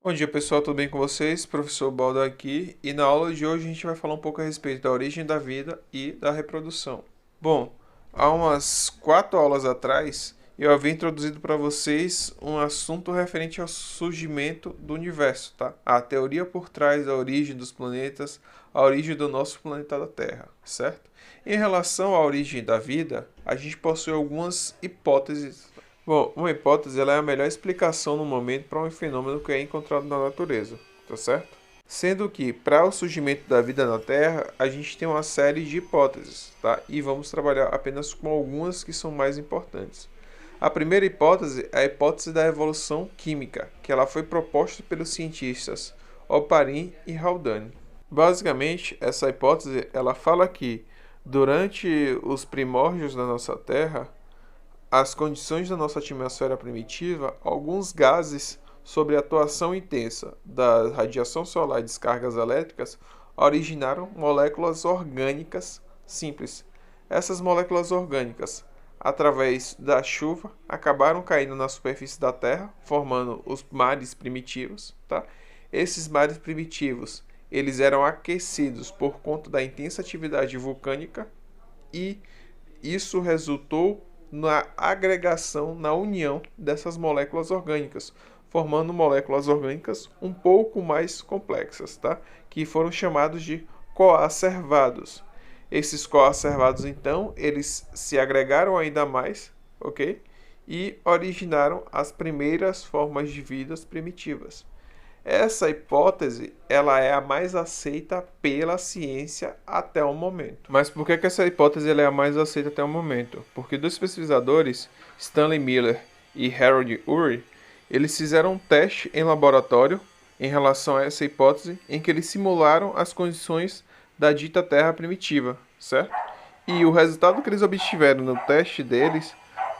Bom dia pessoal, tudo bem com vocês? Professor Baldo aqui e na aula de hoje a gente vai falar um pouco a respeito da origem da vida e da reprodução. Bom, há umas 4 aulas atrás eu havia introduzido para vocês um assunto referente ao surgimento do universo, tá? A teoria por trás da origem dos planetas, a origem do nosso planeta da Terra, certo? Em relação à origem da vida, a gente possui algumas hipóteses. Bom, uma hipótese ela é a melhor explicação no momento para um fenômeno que é encontrado na natureza, tá certo? Sendo que, para o surgimento da vida na Terra, a gente tem uma série de hipóteses, tá? E vamos trabalhar apenas com algumas que são mais importantes. A primeira hipótese é a hipótese da evolução química, que ela foi proposta pelos cientistas Oparin e Haldane. Basicamente, essa hipótese ela fala que durante os primórdios da nossa Terra, as condições da nossa atmosfera primitiva, alguns gases, sob a atuação intensa da radiação solar e descargas elétricas, originaram moléculas orgânicas simples. Essas moléculas orgânicas, através da chuva, acabaram caindo na superfície da Terra, formando os mares primitivos, tá? Esses mares primitivos, eles eram aquecidos por conta da intensa atividade vulcânica e isso resultou na agregação, na união dessas moléculas orgânicas, formando moléculas orgânicas um pouco mais complexas, tá? Que foram chamados de coacervados. Esses coacervados, então, eles se agregaram ainda mais, ok? E originaram as primeiras formas de vidas primitivas. Essa hipótese ela é a mais aceita pela ciência até o momento. Mas por que essa hipótese ela é a mais aceita até o momento? Porque dois pesquisadores, Stanley Miller e Harold Urey, eles fizeram um teste em laboratório em relação a essa hipótese, em que eles simularam as condições da dita Terra primitiva, certo? E o resultado que eles obtiveram no teste deles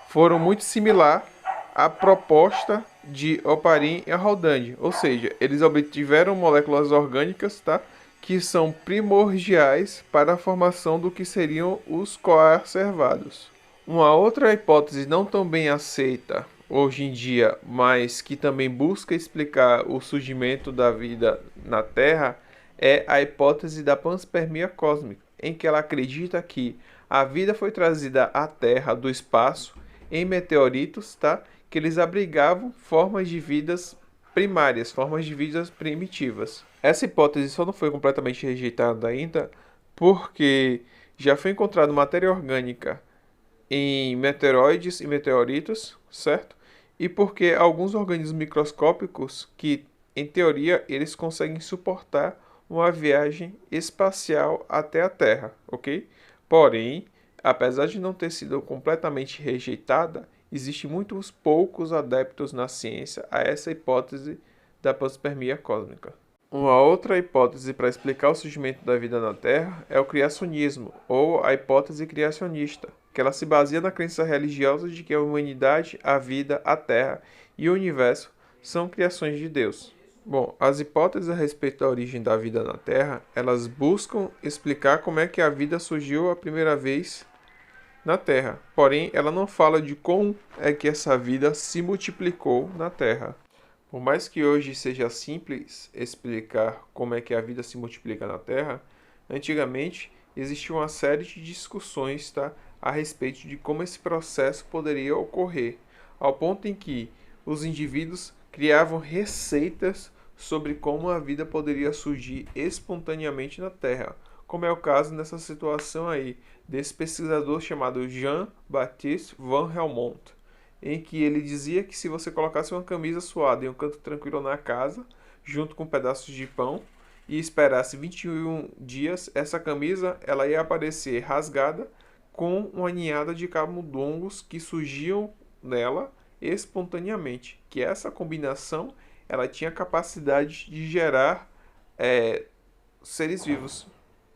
foram muito similar à proposta de Oparin e Haldane, ou seja, eles obtiveram moléculas orgânicas, tá, que são primordiais para a formação do que seriam os coacervados. Uma outra hipótese não tão bem aceita hoje em dia, mas que também busca explicar o surgimento da vida na Terra, é a hipótese da panspermia cósmica, em que ela acredita que a vida foi trazida à Terra do espaço em meteoritos, tá? Que eles abrigavam formas de vidas primárias, formas de vidas primitivas. Essa hipótese só não foi completamente rejeitada ainda porque já foi encontrado matéria orgânica em meteoroides e meteoritos, certo? E porque alguns organismos microscópicos que, em teoria, eles conseguem suportar uma viagem espacial até a Terra, ok? Porém, apesar de não ter sido completamente rejeitada, existem muitos poucos adeptos na ciência a essa hipótese da panspermia cósmica. Uma outra hipótese para explicar o surgimento da vida na Terra é o criacionismo, ou a hipótese criacionista, que ela se baseia na crença religiosa de que a humanidade, a vida, a Terra e o universo são criações de Deus. Bom, as hipóteses a respeito da origem da vida na Terra, elas buscam explicar como é que a vida surgiu a primeira vez na Terra. Porém, ela não fala de como é que essa vida se multiplicou na Terra. Por mais que hoje seja simples explicar como é que a vida se multiplica na Terra, antigamente existia uma série de discussões, tá, a respeito de como esse processo poderia ocorrer, ao ponto em que os indivíduos criavam receitas sobre como a vida poderia surgir espontaneamente na Terra, como é o caso nessa situação aí desse pesquisador chamado Jean-Baptiste Van Helmont, em que ele dizia que se você colocasse uma camisa suada em um canto tranquilo na casa, junto com pedaços de pão, e esperasse 21 dias, essa camisa ela ia aparecer rasgada com uma ninhada de camundongos que surgiam nela espontaneamente. Que essa combinação ela tinha capacidade de gerar seres vivos.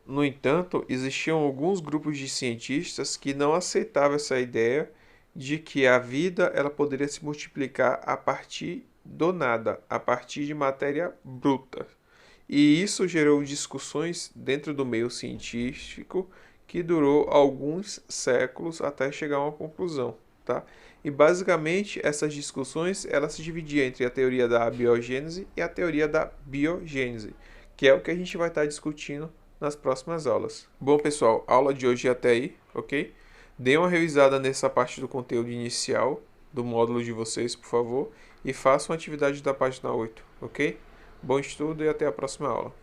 No entanto, existiam alguns grupos de cientistas que não aceitavam essa ideia de que a vida ela poderia se multiplicar a partir do nada, a partir de matéria bruta. E isso gerou discussões dentro do meio científico que durou alguns séculos até chegar a uma conclusão, tá? tá? E basicamente essas discussões elas se dividiam entre a teoria da abiogênese e a teoria da biogênese, que é o que a gente vai estar discutindo nas próximas aulas. Bom, pessoal, a aula de hoje é até aí, ok? Dê uma revisada nessa parte do conteúdo inicial do módulo de vocês, por favor, e façam a atividade da página 8, ok? Bom estudo e até a próxima aula.